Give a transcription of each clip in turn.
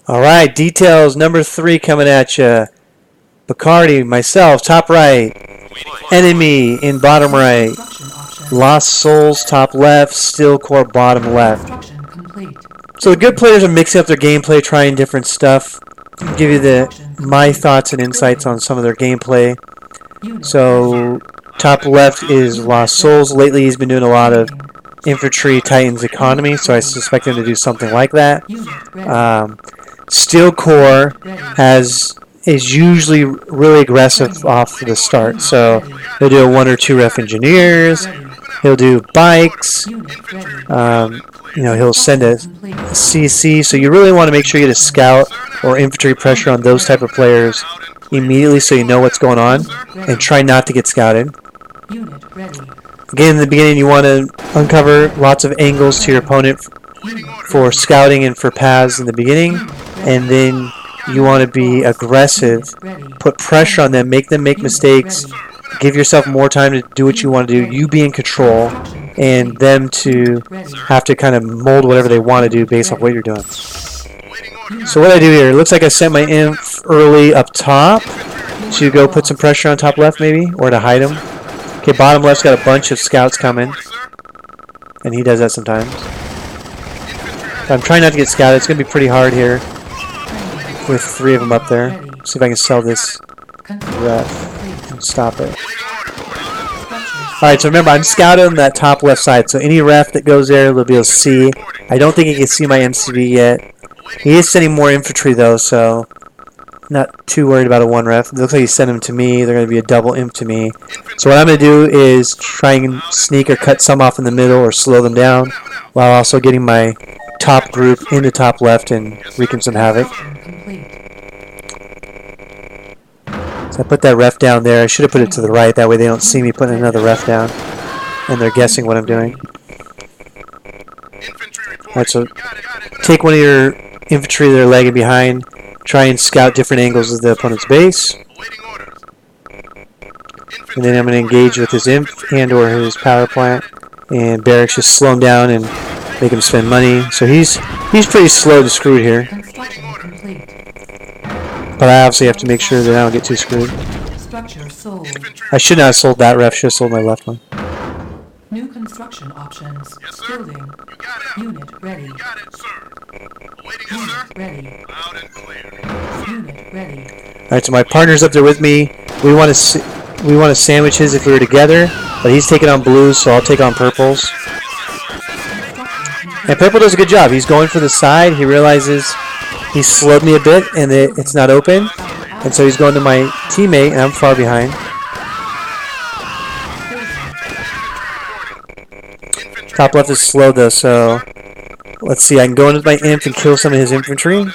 All right, details number 3 coming at you. BACARDI, myself, top right. NME in bottom right. LostSouls, top left. Steelc0re, bottom left. So the good players are mixing up their gameplay, trying different stuff. I'll give you my thoughts and insights on some of their gameplay. So top left is LostSouls. Lately he's been doing a lot of Infantry Titans economy, so I suspect him to do something like that. Steelc0re is usually really aggressive off the start, so he'll do a 1 or 2 ref engineers, he'll do bikes, he'll send a CC, so you really want to make sure you get a scout or infantry pressure on those type of players immediately so you know what's going on, and try not to get scouted. Again, in the beginning you want to uncover lots of angles to your opponent for scouting and for paths in the beginning, and then you want to be aggressive, put pressure on them, make mistakes, give yourself more time to do what you want to do, you be in control, and them to have to kind of mold whatever they want to do based off what you're doing. So what I do here, it looks like I sent my inf early up top to go put some pressure on top left maybe, or to hide him. Okay, bottom left's got a bunch of scouts coming, and he does that sometimes. I'm trying not to get scouted. It's going to be pretty hard here with 3 of them up there. See if I can sell this ref and stop it. Alright, so remember, I'm scouted on that top left side, so any ref that goes there they'll be able to see. I don't think he can see my MCV yet. He is sending more infantry though, so not too worried about a 1 ref. It looks like he sent them to me. They're going to be a double imp to me. So what I'm going to do is try and sneak or cut some off in the middle or slow them down, while also getting my top group into top left and wreaking some havoc. So I put that ref down there. I should have put it to the right, that way they don't see me putting another ref down and they're guessing what I'm doing. Alright, so take one of your infantry that are lagging behind, try and scout different angles of the opponent's base, and then I'm going to engage with his imp and or his power plant, and barracks, just slow him down and make him spend money. So he's pretty slow to screwed here. But I obviously have to make sure that I don't get too screwed. I should not have sold that ref, should have sold my left one. New construction options. Building. Unit ready. Unit ready. Unit ready. Alright, so my partner's up there with me. We want to sandwich his if we were together, but he's taking on blues, so I'll take on purples. And purple does a good job. He's going for the side. He realizes he slowed me a bit and it's not open. And so he's going to my teammate and I'm far behind. Top left is slow though, so let's see. I can go into my imp and kill some of his infantry.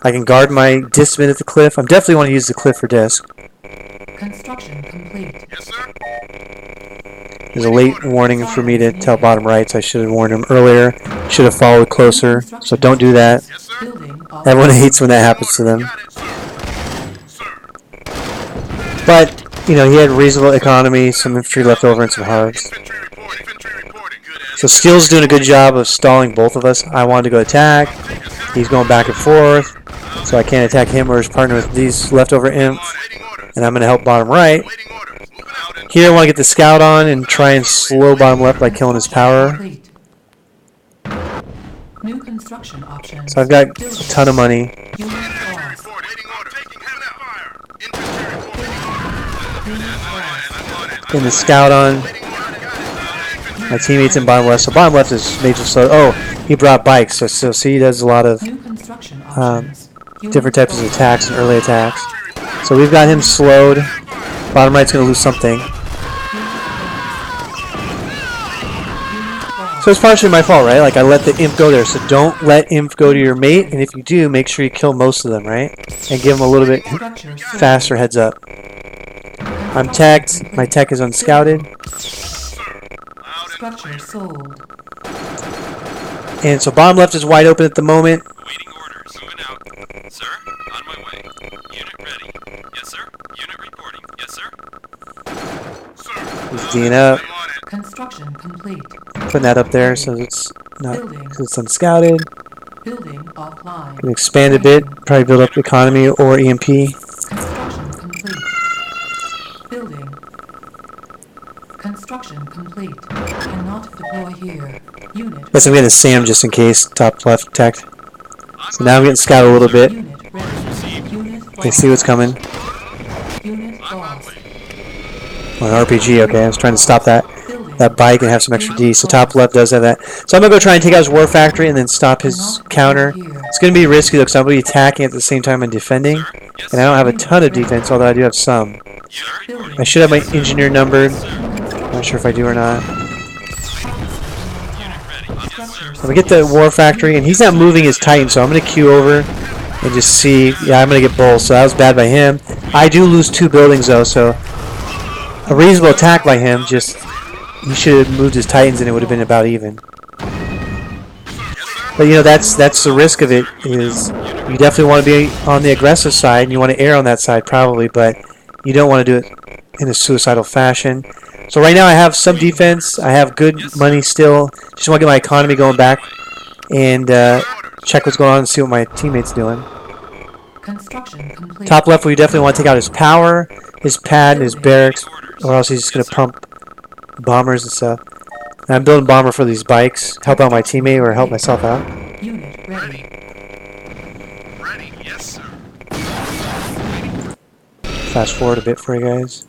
I can guard my discman at the cliff. I definitely want to use the cliff for disc. Construction complete. There's a late warning for me to tell bottom right, so I should have warned him earlier. Should have followed closer, so don't do that. Everyone hates when that happens to them. But, he had reasonable economy, some infantry left over, and some hards. So Steel's doing a good job of stalling both of us. I wanted to go attack. He's going back and forth, so I can't attack him or his partner with these leftover imps. And I'm going to help bottom right. Here I want to get the scout on and try and slow bottom left by killing his power. New construction options. So I've got a ton of money. Getting the scout on. My teammates in bottom left. So bottom left is major slow. Oh, he brought bikes. So see, he does a lot of different types of attacks and early attacks. So we've got him slowed. Bottom right's going to lose something. So it's partially my fault, right? Like I let the imp go there. So don't let imp go to your mate. And if you do, make sure you kill most of them, right? And give them a little bit faster heads up. I'm tagged. My tech is unscouted. Structure sold. And so bottom left is wide open at the moment. Waiting orders. Moving out. Sir, on my way. Unit ready. Yes, sir. Unit reporting. Yes, sir. He's D'ing up. Construction complete. Putting that up there so it's not, because it's unscouted. Building offline. Can expand a bit, probably build up economy or EMP. Construction complete. Building. Construction complete. Cannot deploy here. Unit. Guess I'm getting a SAM just in case top left attacked. So now I'm getting scouted a little bit. Unit ready. Unit They see what's coming. Unit lost. Oh, an RPG, okay, I was trying to stop that bike and have some extra D. So top left does have that. So I'm going to go try and take out his war factory and then stop his counter. It's going to be risky though because I'm going to be attacking at the same time I'm defending. And I don't have a ton of defense, although I do have some. I should have my engineer numbered. Not sure if I do or not. So we get the war factory, and he's not moving his Titan, so I'm going to queue over and just see. Yeah, I'm going to get both, so that was bad by him. I do lose 2 buildings, though, so a reasonable attack by him. Just he should have moved his Titans, and it would have been about even. But you know, that's the risk of it. Is you definitely want to be on the aggressive side, and you want to err on that side probably, but you don't want to do it in a suicidal fashion. So right now I have some defense. I have good money still. Just want to get my economy going back and check what's going on and see what my teammates doing. Construction complete. Top left, we definitely want to take out his power, his pad, and his barracks, or else he's just going to pump bombers and stuff. And I'm building bomber for these bikes. Help out my teammate or help myself out. Unit ready. Ready, yes, sir. Fast forward a bit for you guys.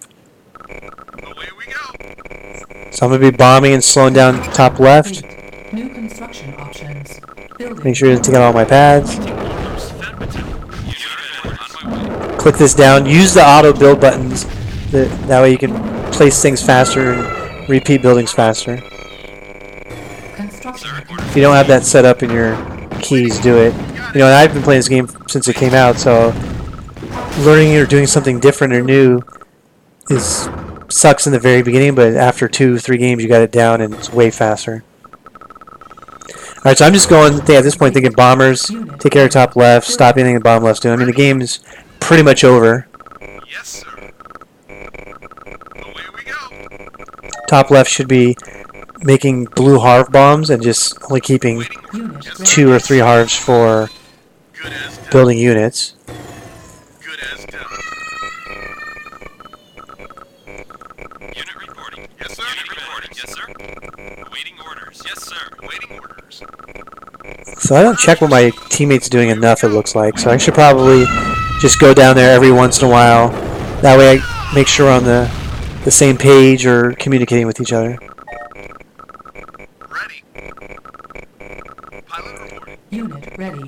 Away we go. So I'm going to be bombing and slowing down top left. New construction options. Building. Make sure to take out all my pads. Click this down. Use the auto build buttons. That way you can place things faster and repeat buildings faster. Construction If you don't have that set up in your keys, do it. You know, and I've been playing this game since it came out, so learning or doing something different or new sucks in the very beginning, but after 2-3 games you got it down and it's way faster. Alright, so I'm just going, at this point, thinking bombers, take care of top left, stop anything the bottom left's doing. I mean, the game is pretty much over. Yes, sir. Away we go. Top left should be making blue harv bombs and just only keeping unit ready. 2 or 3 harvs for Good as done. building units. Good as done. Unit reporting. Yes, sir. Unit reporting. Yes, sir. Awaiting orders. Yes, sir. Awaiting orders. So I don't check what my teammate's doing enough, it looks like. So I should probably just go down there every once in a while. That way I make sure we're on the same page or communicating with each other. Ready. Pilot reporting. Unit ready.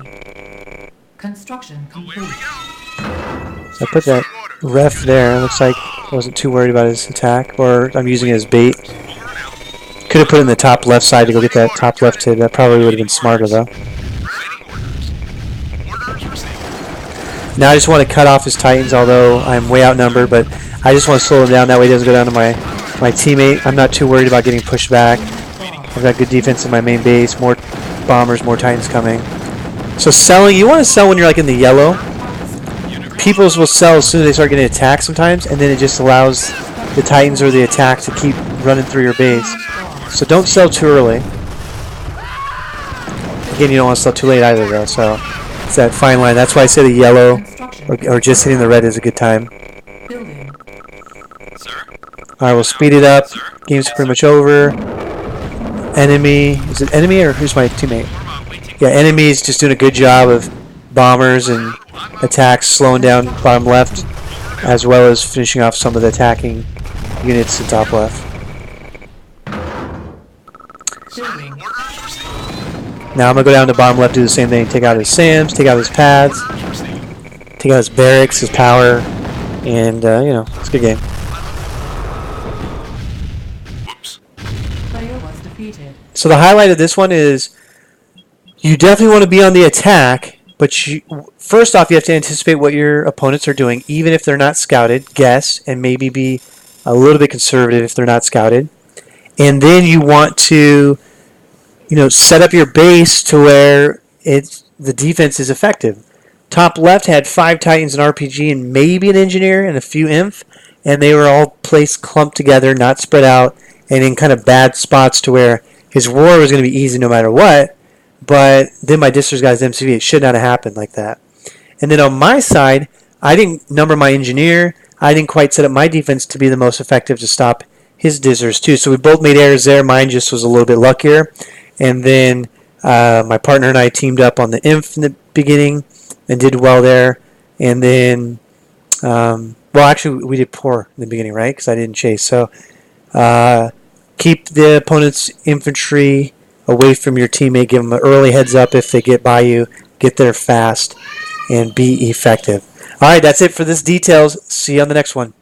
Construction Away we complete. go. So I put that ref there. It looks like I wasn't too worried about his attack, or I'm using it as bait. Over and out. Could have put it in the top left side to go get that top left hit. That probably would have been smarter though. Awaiting orders. Orders received. Now I just want to cut off his Titans, although I'm way outnumbered, but I just want to slow him down. That way he doesn't go down to my teammate. I'm not too worried about getting pushed back. I've got good defense in my main base. More bombers, more Titans coming. So selling, you want to sell when you're like in the yellow. Peoples will sell as soon as they start getting attacked sometimes, and then it just allows the Titans or the attack to keep running through your base. So don't sell too early. Again, you don't want to sell too late either though, so it's that fine line. That's why I say the yellow or just hitting the red is a good time. Building. Sir. Alright, we'll speed it up. Game's pretty much over. Enemy, is it enemy or who's my teammate? Yeah, enemy is just doing a good job of bombers and attacks, slowing down bottom left, as well as finishing off some of the attacking units in top left. Building. Orders received. Now I'm going to go down to bottom left, do the same thing. Take out his SAMs, take out his pads, take out his barracks, his power, and, you know, it's a good game. Whoops. Player was defeated. So the highlight of this one is you definitely want to be on the attack, but first off, you have to anticipate what your opponents are doing, even if they're not scouted. Guess, and maybe be a little bit conservative if they're not scouted. And then you want to, you know, set up your base to where the defense is effective. Top left had 5 Titans, an RPG, and maybe an engineer and a few inf, and they were all placed clumped together, not spread out, and in kind of bad spots to where his war was going to be easy no matter what. but then my disters got his MCV. It should not have happened like that. And then on my side, I didn't number my engineer. I didn't quite set up my defense to be the most effective to stop his disters too. So we both made errors there. Mine just was a little bit luckier. And then my partner and I teamed up on the inf in the beginning and did well there. And then, well, actually, we did poor in the beginning, right? Because I didn't chase. So keep the opponent's infantry away from your teammate. Give them an early heads up if they get by you. Get there fast and be effective. All right, that's it for this details. See you on the next one.